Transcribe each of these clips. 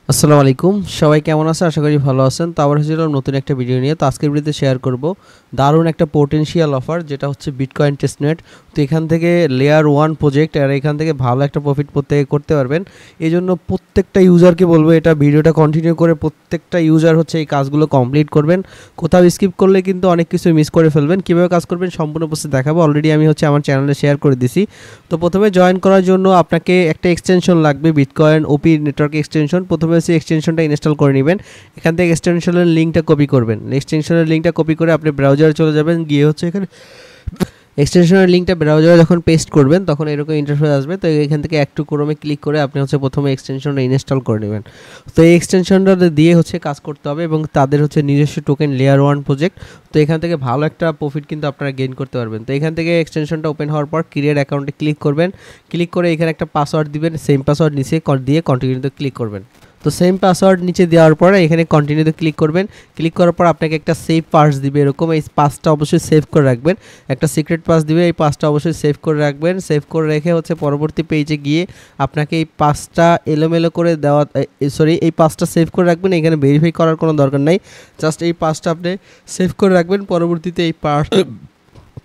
আসসালামু আলাইকুম, সবাই কেমন আছেন? আশা করি ভালো আছেন। তো আবার হচ্ছিল নতুন একটা ভিডিও নিয়ে। তো আজকের ভিডিওতে শেয়ার করব দারুণ একটা পোটেনশিয়াল অফার, যেটা হচ্ছে বিটকয়েন টেস্টনেট। তো এখান থেকে লেয়ার 1 প্রজেক্ট, আর এখান থেকে ভালো একটা প্রফিট করতে পারবেন। এই জন্য প্রত্যেকটা ইউজারকে বলবো এটা ভিডিওটা কন্টিনিউ করে প্রত্যেকটা ইউজার হচ্ছে এই কাজগুলো কমপ্লিট করবেন। কোথাও স্কিপ করলে কিন্তু অনেক কিছু মিস করে ফেলবেন। কীভাবে কাজ করবেন সম্পূর্ণ প্রসেস দেখাবো। অলরেডি আমি হচ্ছে আমার চ্যানেলে শেয়ার করে দিছি। তো প্রথমে জয়েন করার জন্য আপনাকে একটা এক্সটেনশন লাগবে, বিটকয়েন ওপি নেটওয়ার্ক এক্সটেনশন। প্রথমে হচ্ছে এক্সটেনশনটা ইনস্টল করে নেবেন। এখান থেকে এক্সটেনশনের লিঙ্কটা কপি করবেন। এক্সটেনশনের লিঙ্কটা কপি করে আপনি ব্রাউজারে চলে যাবেন, গিয়ে হচ্ছে এখানে এক্সটেনশনের লিঙ্কটা ব্রাউজারে যখন পেস্ট করবেন তখন এরকম ইন্টারফেস আসবে। তো এখান থেকে একটু ক্রোমে ক্লিক করে আপনি হচ্ছে প্রথমে এক্সটেনশনটা ইনস্টল করে নেবেন। তো এই এক্সটেনশনটা দিয়ে হচ্ছে কাজ করতে হবে, এবং তাদের হচ্ছে নিজস্ব টোকেন লেয়ার 1 প্রজেক্ট। তো এখান থেকে ভালো একটা প্রফিট কিন্তু আপনারা গেইন করতে পারবেন। তো এখান থেকে এক্সটেনশনটা ওপেন হওয়ার পর ক্রিয়েট অ্যাকাউন্টে ক্লিক করবেন। ক্লিক করে এখানে একটা পাসওয়ার্ড দিবেন, সেম পাসওয়ার্ড নিচে দিয়ে কন্টিনিউতে ক্লিক করবেন। তো সেম পাসওয়ার্ড নিচে দেওয়ার পরে এখানে কন্টিনিউতে ক্লিক করবেন। ক্লিক করার পর আপনাকে একটা সেভ পাস দিবে, এরকম এই পাসটা অবশ্যই সেভ করে রাখবেন। একটা সিক্রেট পাস দিবে, এই পাসটা অবশ্যই সেভ করে রাখবেন। সেভ করে রেখে হচ্ছে পরবর্তী পেজে গিয়ে আপনাকে এই পাসটা এলোমেলো করে দেওয়া, এই পাসটা সেভ করে রাখবেন। এখানে ভেরিফাই করার কোনো দরকার নাই, জাস্ট এই পাসটা আপনি সেভ করে রাখবেন। পরবর্তীতে এই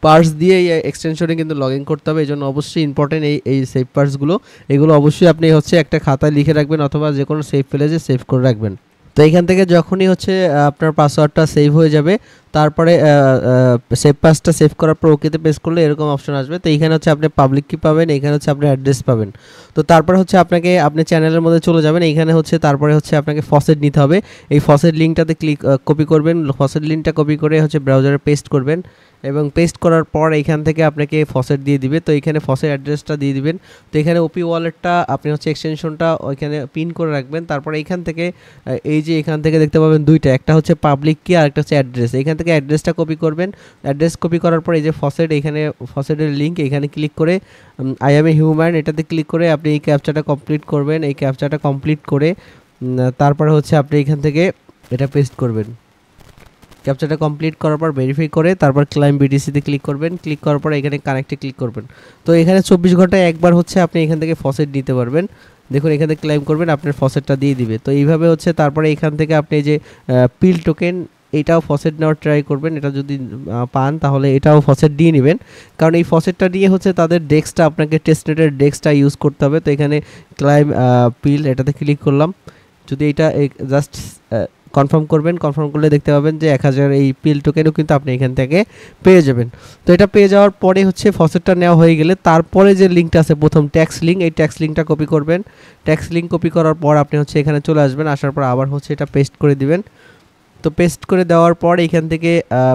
পার্স দিয়ে এই এক্সটেনশনে কিন্তু লগ ইন করতে হবে। এই জন্য অবশ্যই ইম্পর্টেন্ট এই সেভ পার্সগুলো, এগুলো অবশ্যই আপনি হচ্ছে একটা খাতায় লিখে রাখবেন, অথবা যে কোনো সেভ পেজে সেভ করে রাখবেন। তো এইখান থেকে যখনই হচ্ছে আপনার পাসওয়ার্ডটা সেভ হয়ে যাবে, তারপরে সেভ পাসটা সেভ করার পর ওকেতে প্রেস করলে এরকম অপশন আসবে। তো এইখানে হচ্ছে আপনি পাবলিক কি পাবেন, এখানে হচ্ছে আপনি অ্যাড্রেস পাবেন। তো তারপরে হচ্ছে আপনাকে আপনি চ্যানেলের মধ্যে চলে যাবেন। এইখানে হচ্ছে তারপরে হচ্ছে আপনাকে ফসেট নিতে হবে। এই ফসেট লিঙ্কটাতে কপি করবেন। ফসেট লিঙ্কটা কপি করে হচ্ছে ব্রাউজারে পেস্ট করবেন, এবং পেস্ট করার পর এইখান থেকে আপনাকে ফসেট দিয়ে দিবে। তো এখানে ফসেট অ্যাড্রেসটা দিয়ে দিবেন। তো এখানে ওপি ওয়ালেটটা আপনি হচ্ছে এক্সটেনশনটা ওইখানে পিন করে রাখবেন। তারপরে এইখান থেকে এই যে এখান থেকে দেখতে পাবেন দুইটা, একটা হচ্ছে পাবলিক কি আর একটা হচ্ছে অ্যাড্রেস। এইখান থেকে অ্যাড্রেসটা কপি করবেন। অ্যাড্রেস কপি করার পর এই যে ফসেট, এখানে ফসেটের লিঙ্ক এখানে ক্লিক করে আই এম এ হিউম্যান এটাতে ক্লিক করে আপনি এই ক্যাপচাটা কমপ্লিট করবেন। এই ক্যাপচাটা কমপ্লিট করে তারপরে হচ্ছে আপনি এখান থেকে এটা পেস্ট করবেন। ক্যাপচাটা কমপ্লিট করার পর ভেরিফাই করে তারপর ক্লাইম বিটিসিতে ক্লিক করবেন। ক্লিক করার পর এখানে কানেক্টে ক্লিক করবেন। তো এখানে 24 ঘন্টায় একবার হচ্ছে আপনি এখান থেকে ফসেট নিতে পারবেন। দেখুন এখানে ক্লাইম করবেন, আপনার ফসেটটা দিয়ে দিবে। তো এইভাবে হচ্ছে তারপরে এখান থেকে আপনি যে পিল টোকেন, এটাও ফসেট নেওয়ার ট্রাই করবেন। এটা যদি পান তাহলে এটাও ফসেট দিয়ে নেবেন, কারণ এই ফসেটটা দিয়ে হচ্ছে তাদের ডেস্কটা, আপনাকে টেস্টনেটের ডেস্কটা ইউজ করতে হবে। তো এখানে ক্লাইম পিল এটাতে ক্লিক করলাম। যদি এটা জাস্ট কনফার্ম করবেন, কনফার্ম করলে দেখতে পাবেন যে 1000 এই পিল টোকেনও কিন্তু আপনি এখান থেকে পেয়ে যাবেন। তো এটা পেয়ে যাওয়ার পরে হচ্ছে ফসেটটা নেওয়া হয়ে গেলে তারপরে যে লিঙ্কটা আছে প্রথম ট্যাক্স লিঙ্ক, এই ট্যাক্স লিঙ্কটা কপি করবেন। ট্যাক্স লিঙ্ক কপি করার পর আপনি হচ্ছে এখানে চলে আসবেন। আসার পর আবার হচ্ছে এটা পেস্ট করে দিবেন। তো পেস্ট করে দেওয়ার পর এখান থেকে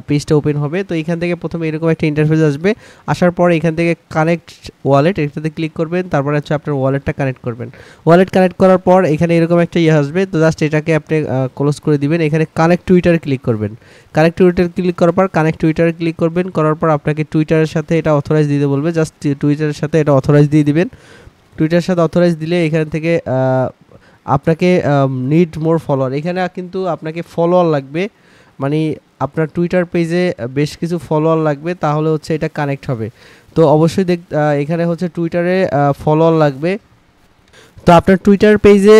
পেজটা ওপেন হবে। তো এখান থেকে প্রথমে এরকম একটা ইন্টারফেস আসবে। আসার পর এখান থেকে কানেক্ট ওয়ালেট, এটাতে ক্লিক করবেন। তারপর হচ্ছে আপনার ওয়ালেটটা কানেক্ট করবেন। ওয়ালেট কানেক্ট করার পর এখানে এরকম একটা আসবে। তো জাস্ট এটাকে আপনি ক্লোজ করে দিবেন। এখানে কানেক্ট টুইটারে ক্লিক করবেন। কানেক্ট টুইটার ক্লিক করার পর কানেক্ট টুইটারে ক্লিক করবেন। করার পর আপনাকে টুইটারের সাথে এটা অথরাইজ দিতে বলবে। জাস্ট টুইটারের সাথে এটা অথরাইজ দিয়ে দিবেন। টুইটারের সাথে অথরাইজ দিলে এখান থেকে আপনাকে নিড মোর ফলোয়ার, এখানে কিন্তু আপনাকে ফলোয়ার লাগবে, মানে আপনার টুইটার পেজে বেশ কিছু ফলোয়ার লাগবে, তাহলে হচ্ছে এটা কানেক্ট হবে। তো অবশ্যই এখানে হচ্ছে টুইটারে ফলোয়ার লাগবে। তো আপনার টুইটার পেজে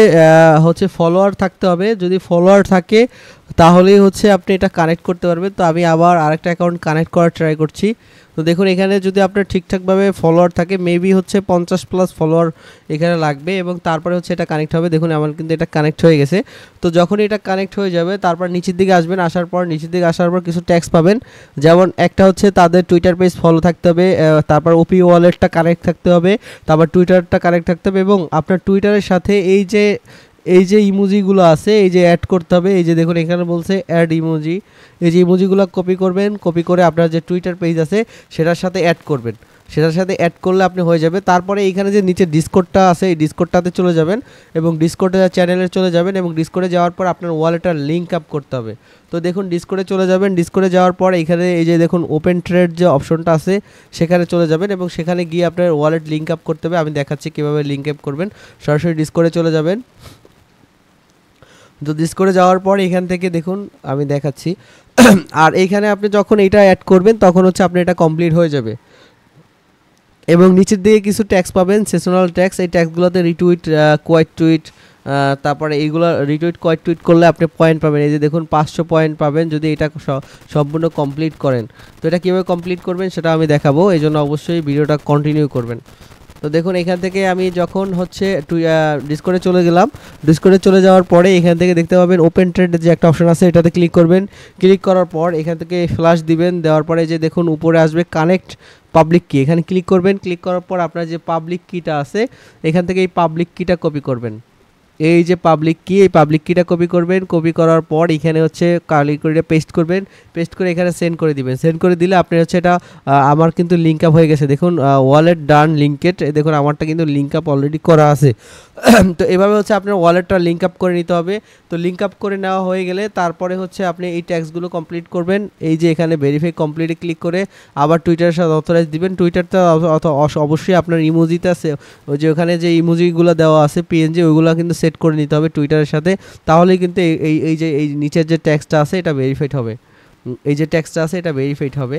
হচ্ছে ফলোয়ার থাকতে হবে। যদি ফলোয়ার থাকে তাহলেই হচ্ছে আপনি এটা কানেক্ট করতে পারবেন। তো আমি আবার আরেকটা অ্যাকাউন্ট কানেক্ট করার ট্রাই করছি। তো দেখুন এখানে যদি আপনার ঠিকঠাকভাবে ফলোয়ার থাকে, মেবি হচ্ছে 50+ ফলোয়ার এখানে লাগবে, এবং তারপরে হচ্ছে এটা কানেক্ট হবে। দেখুন আমার কিন্তু এটা কানেক্ট হয়ে গেছে। তো যখন এটা কানেক্ট হয়ে যাবে তারপর নিচের দিকে আসবেন। আসার পর নিচের দিকে আসার পর কিছু ট্যাক্স পাবেন, যেমন একটা হচ্ছে তাদের টুইটার পেজ ফলো থাকতে হবে, তারপর ওপি ওয়ালেটটা কানেক্ট থাকতে হবে, তারপর টুইটারটা কানেক্ট থাকতে হবে, এবং আপনার টুইটারের সাথে এই যে ইমোজিগুলো আছে এই যে অ্যাড করতে হবে। এই যে দেখুন এখানে বলছে অ্যাড ইমোজি, এই যে ইমোজিগুলো কপি করবেন। কপি করে আপনার যে টুইটার পেজ আছে সেটার সাথে অ্যাড করবেন। সেটার সাথে অ্যাড করলে আপনি হয়ে যাবে। তারপরে এইখানে যে নিচে ডিসকর্ডটা আছে এই ডিসকর্ডটাতে চলে যাবেন, এবং ডিসকর্ডে চ্যানেলে চলে যাবেন, এবং ডিসকর্ডে যাওয়ার পর আপনার ওয়ালেটটা লিঙ্ক আপ করতে হবে। তো দেখুন ডিসকর্ডে চলে যাবেন। ডিসকর্ডে যাওয়ার পর এখানে এই যে দেখুন ওপেন ট্রেড যে অপশনটা আছে সেখানে চলে যাবেন, এবং সেখানে গিয়ে আপনার ওয়ালেট লিঙ্ক আপ করতে হবে। আমি দেখাচ্ছি কীভাবে লিঙ্ক আপ করবেন। সরাসরি ডিসকর্ডে চলে যাবেন। তো ডিসকর্ডে যাওয়ার পর এখান থেকে দেখুন আমি দেখাচ্ছি। আর এইখানে আপনি যখন এটা অ্যাড করবেন তখন হচ্ছে আপনি এটা কমপ্লিট হয়ে যাবে, এবং নিচের দিকে কিছু ট্যাক্স পাবেন, সেশনাল ট্যাক্স। এই ট্যাক্সগুলোতে রিটুইট, কোয়াইট টুইট, তারপরে এইগুলো রিটুইট কয়েক টুইট করলে আপনি পয়েন্ট পাবেন। এই যে দেখুন 500 পয়েন্ট পাবেন যদি এটা সম্পূর্ণ কমপ্লিট করেন। তো এটা কীভাবে কমপ্লিট করবেন সেটা আমি দেখাবো, এই জন্য অবশ্যই ভিডিওটা কন্টিনিউ করবেন। তো দেখুন এখান থেকে আমি যখন হচ্ছে ডিসকর্ডে চলে গেলাম, ডিসকর্ডে চলে যাওয়ার পরে এখান থেকে দেখতে পাবেন ওপেন ট্রেডের যে একটা অপশন আছে এটাতে ক্লিক করবেন। ক্লিক করার পর এখান থেকে ফ্ল্যাশ দিবেন, দেওয়ার পরে যে দেখুন উপরে আসবে কানেক্ট পাবলিক কি, এখানে ক্লিক করবেন। ক্লিক করার পর আপনার যে পাবলিক কিটা আছে এখান থেকে এই পাবলিক কিটা কপি করবেন। এই যে পাবলিক কি, এই পাবলিক কিটা কপি করবেন। কপি করার পর এখানে হচ্ছে কালি করে পেস্ট করবেন, পেস্ট করে এখানে সেন্ড করে দিবেন। সেন্ড করে দিলে আপনি হচ্ছে এটা আমার কিন্তু লিঙ্ক আপ হয়ে গেছে, দেখুন ওয়ালেট ডান লিঙ্কেড, দেখুন আমারটা কিন্তু লিঙ্ক আপ অলরেডি করা আছে। তো এভাবে হচ্ছে আপনার ওয়ালেটটা লিঙ্ক আপ করে নিতে হবে। তো লিঙ্ক আপ করে নেওয়া হয়ে গেলে তারপরে হচ্ছে আপনি এই ট্যাক্সগুলো কমপ্লিট করবেন। এই যে এখানে ভেরিফাই কমপ্লিটে ক্লিক করে আবার টুইটারের সাথে অথরাইজ দিবেন। টুইটারটা অবশ্যই আপনার ইমোজিতে আছে, ওই যে ওখানে যে ইমোজিগুলো দেওয়া আছে পিএনজি ওইগুলো কিন্তু সেট করে নিতে হবে টুইটারের সাথে, তাহলেই কিন্তু এই যে এই নিচের যে ট্যাক্সটা আছে এটা ভেরিফাইড হবে। এই যে ট্যাক্সটা আছে এটা ভেরিফাইড হবে।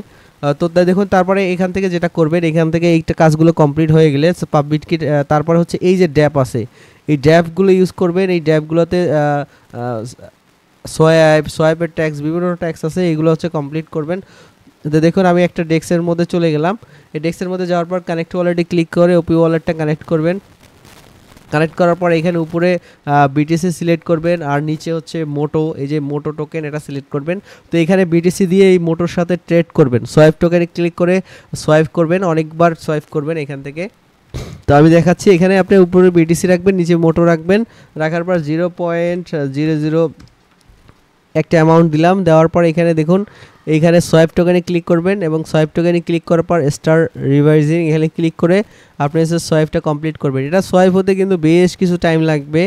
তো দেখুন তারপরে এখান থেকে যেটা করবেন, এখান থেকে এইটা কাজগুলো কমপ্লিট হয়ে গেলে পাবলিক কি, তারপরে হচ্ছে এই যে ড্যাপ আছে এই ড্যাপগুলো ইউজ করবেন। এই ড্যাপগুলোতে সোয়াইপের ট্যাক্স বিভিন্ন ট্যাক্স আছে, এইগুলো হচ্ছে কমপ্লিট করবেন। তো দেখুন আমি একটা ডেস্কের মধ্যে চলে গেলাম। এই ডেস্কের মধ্যে যাওয়ার পর কানেক্ট ওয়ালেটে ক্লিক করে ওপি ওয়ালেটটা কানেক্ট করবেন। কানেক্ট করার পর এখানে উপরে বিটিসি সিলেক্ট করবেন আর নিচে হচ্ছে মোটো, এই যে মোটো টোকেন এটা সিলেক্ট করবেন। তো এখানে বিটিসি দিয়ে এই মোটোর সাথে ট্রেড করবেন। সোয়াইপ টোকেনে ক্লিক করে সোয়াইপ করবেন, অনেকবার সোয়াইপ করবেন এখান থেকে। তো আমি দেখাচ্ছি, এখানে আপনি উপরে বিটিসি রাখবেন, নিচে মোটো রাখবেন, রাখার পর 0.00 একটা অ্যামাউন্ট দিলাম। দেওয়ার পর এখানে দেখুন এইখানে সোয়াইপ টোকেনে ক্লিক করবেন এবং সোয়াইপ টোকেনে ক্লিক করার পর স্টার রিভাইজিং এখানে ক্লিক করে আপনি এসে সোয়াইপটা কমপ্লিট করবেন। এটা সোয়াইপ হতে কিন্তু বেশ কিছু টাইম লাগবে।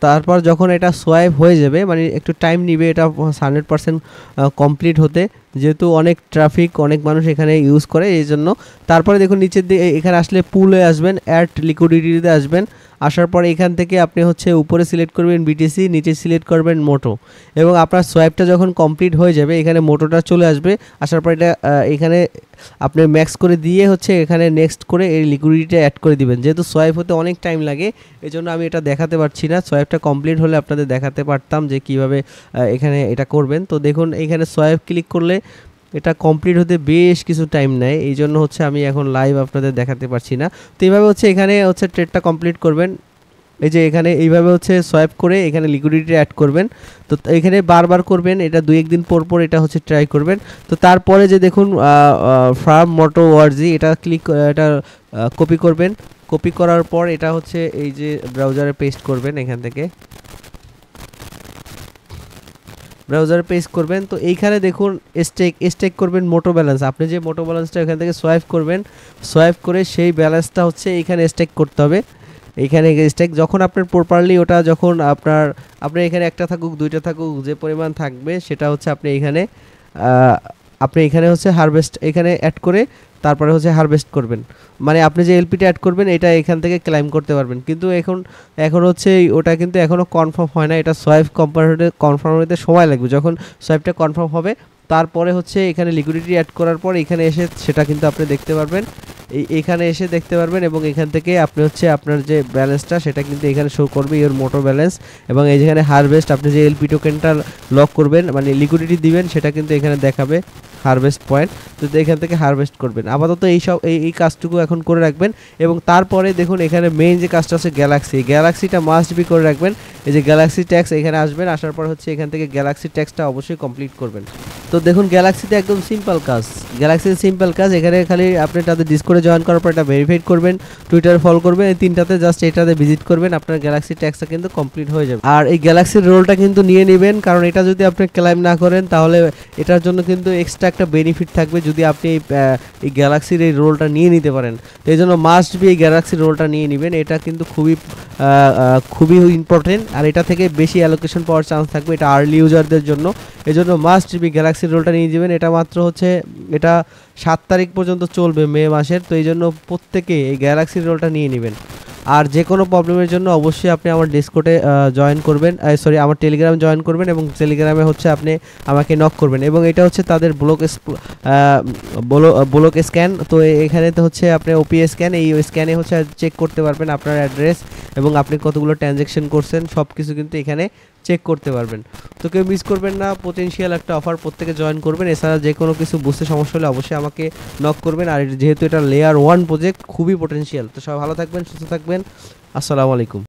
তারপর যখন এটা সোয়াইপ হয়ে যাবে মানে একটু টাইম নিবে এটা 100% কমপ্লিট হতে, যেহেতু অনেক ট্রাফিক অনেক মানুষ এখানে ইউজ করে এই জন্য। তারপরে দেখুন নিচের দিকে এখানে আসলে পুলে আসবেন, অ্যাড লিকুইডিটিতে আসবেন। আসার পর এখান থেকে আপনি হচ্ছে উপরে সিলেক্ট করবেন বিটিসি, নিচে সিলেক্ট করবেন মোটো এবং আপনার সোয়াইপটা যখন কমপ্লিট হয়ে যাবে এখানে মোটোটা চলে আসবে। আসার পর এটা এখানে আপনি ম্যাক্স করে দিয়ে হচ্ছে এখানে নেক্সট করে এই লিকুইডিটিটা অ্যাড করে দিবেন। যেহেতু সোয়াইপ হতে অনেক টাইম লাগে এই জন্য আমি এটা দেখাতে পারছি না, সোয়াইপটা কমপ্লিট হলে আপনাদের দেখাতে পারতাম যে কিভাবে এখানে এটা করবেন। তো দেখুন এখানে সোয়াইপ ক্লিক করলে এটা কমপ্লিট হতে বেশ কিছু টাইম নেয়, এই জন্য হচ্ছে আমি এখন লাইভ আপনাদের দেখাতে পারছি না। তো এইভাবে হচ্ছে এখানে হচ্ছে ট্রেডটা কমপ্লিট করবেন। এই যে এখানে এইভাবে হচ্ছে সোয়াইপ করে এখানে লিকুইডিটি অ্যাড করবেন। তো এখানে বারবার করবেন, এটা 2-1 দিন পর পর এটা হচ্ছে ট্রাই করবেন। তো তারপরে যে দেখুন ফার্ম মোটো ওয়ার্জি এটা এটা কপি করবেন। কপি করার পর এটা হচ্ছে এই যে ব্রাউজারে পেস্ট করবেন, এখান থেকে ব্রাউজারে পেস্ট করবেন। তো এইখানে দেখুন স্টেক করবেন মোটো ব্যালেন্স, আপনি যে মোটো ব্যালেন্সটা এখান থেকে সোয়াইপ করবেন, সোয়াইপ করে সেই ব্যালেন্সটা হচ্ছে এইখানে স্টেক করতে হবে। এইখানে স্টেক যখন আপনার প্রপারলি ওটা যখন আপনার এখানে একটা থাকুক দুইটা থাকুক যে পরিমাণ থাকবে সেটা হচ্ছে আপনি এখানে হচ্ছে হারভেস্ট এখানে অ্যাড করে তারপরে হচ্ছে হারভেস্ট করবেন। মানে আপনি যে এলপিটা অ্যাড করবেন এটা এখান থেকে ক্লাইম করতে পারবেন। কিন্তু এখন হচ্ছে ওটা কিন্তু এখনও কনফার্ম হয় না, এটা সোয়াইপ কনফার্ম হতে সময় লাগবে। যখন সোয়াইপটা কনফার্ম হবে তারপরে হচ্ছে এখানে লিকুইডিটি অ্যাড করার পর এখানে এসে সেটা কিন্তু আপনি দেখতে পারবেন, এইখানে এসে দেখতে পারবেন এবং এখান থেকে আপনি হচ্ছে আপনার যে ব্যালেন্সটা সেটা কিন্তু এখানে শো করবে ইওর মোটো ব্যালেন্স। এবং এই যেখানে হারভেস্ট আপনি যে এলপি টোকেনটা লক করবেন মানে লিকুইডিটি দিবেন সেটা কিন্তু এখানে দেখাবে হারভেস্ট পয়েন্ট। তো এখান থেকে হারভেস্ট করবেন। আপাতত এই কাজটুকু এখন করে রাখবেন এবং তারপরে দেখুন এখানে মেইন যে কাজটা আছে গ্যালাক্সিটা মাস্ট বি করে রাখবেন। এই যে গ্যালাক্সি ট্যাক্স এখানে আসবেন, আসার পর হচ্ছে এখান থেকে গ্যালাক্সি ট্যাক্সটা অবশ্যই কমপ্লিট করবেন। তো দেখুন গ্যালাক্সিতে একদম সিম্পল কাজ, এখানে খালি আপনি তাদের ডিসকর্ডে জয়েন করার পর এটা ভেরিফাইড করবেন, টুইটার ফলো করবেন, এই তিনটাতে জাস্ট এটাতে ভিজিট করবেন, আপনার গ্যালাক্সি ট্যাক্সটা কিন্তু কমপ্লিট হয়ে যাবে। আর এই গ্যালাক্সির রোলটা কিন্তু নিয়ে নেবেন, কারণ এটা যদি আপনি ক্লেম না করেন তাহলে এটার জন্য কিন্তু এক্সট্রা একটা বেনিফিট থাকবে যদি আপনি এই গ্যালাক্সির এই রোলটা নিয়ে নিতে পারেন। তো এই জন্য মাস্ট বি এই গ্যালাক্সির রোলটা নিয়ে নেবেন, এটা কিন্তু খুবই ইম্পর্টেন্ট আর এটা থেকে বেশি অ্যালোকেশন পাওয়ার চান্স থাকবে, এটা আর্লি ইউজারদের জন্য। এই জন্য মাস্ট বি গ্যালাক্সির রোলটা নিয়ে যাবেন। এটা মাত্র হচ্ছে এটা 7 তারিখ পর্যন্ত চলবে মে মাসের, তো এই জন্য প্রত্যেকে এই গ্যালাক্সির রোলটা নিয়ে নেবেন। আর যে কোনো প্রবলেমের জন্য অবশ্যই আপনি আমার ডিসকর্ডে জয়েন করবেন, সরি আমার টেলিগ্রাম জয়েন করবেন এবং টেলিগ্রামে হচ্ছে আপনি আমাকে নক করবেন। এবং এটা হচ্ছে তাদের ব্লক স্ক্যান। তো এখানে তো হচ্ছে আপনি ওপিএস স্ক্যান, এই স্ক্যানে হচ্ছে চেক করতে পারবেন আপনার অ্যাড্রেস এবং আপনি কতগুলো ট্রানজ্যাকশন করছেন সব কিছু কিন্তু এখানে চেক করতে পারবেন। তো কেউ মিস করবেন না, পোটেনশিয়াল একটা অফার, প্রত্যেকে জয়েন করবেন। এছাড়া যে কোনো কিছু বুঝতে সমস্যা হলে অবশ্যই আমাকে নক করবেন। আর যেহেতু এটা লেয়ার 1 প্রজেক্ট, খুবই পোটেনশিয়াল। তো সবাই ভালো থাকবেন, সুস্থ থাকবেন। আসসালামু আলাইকুম।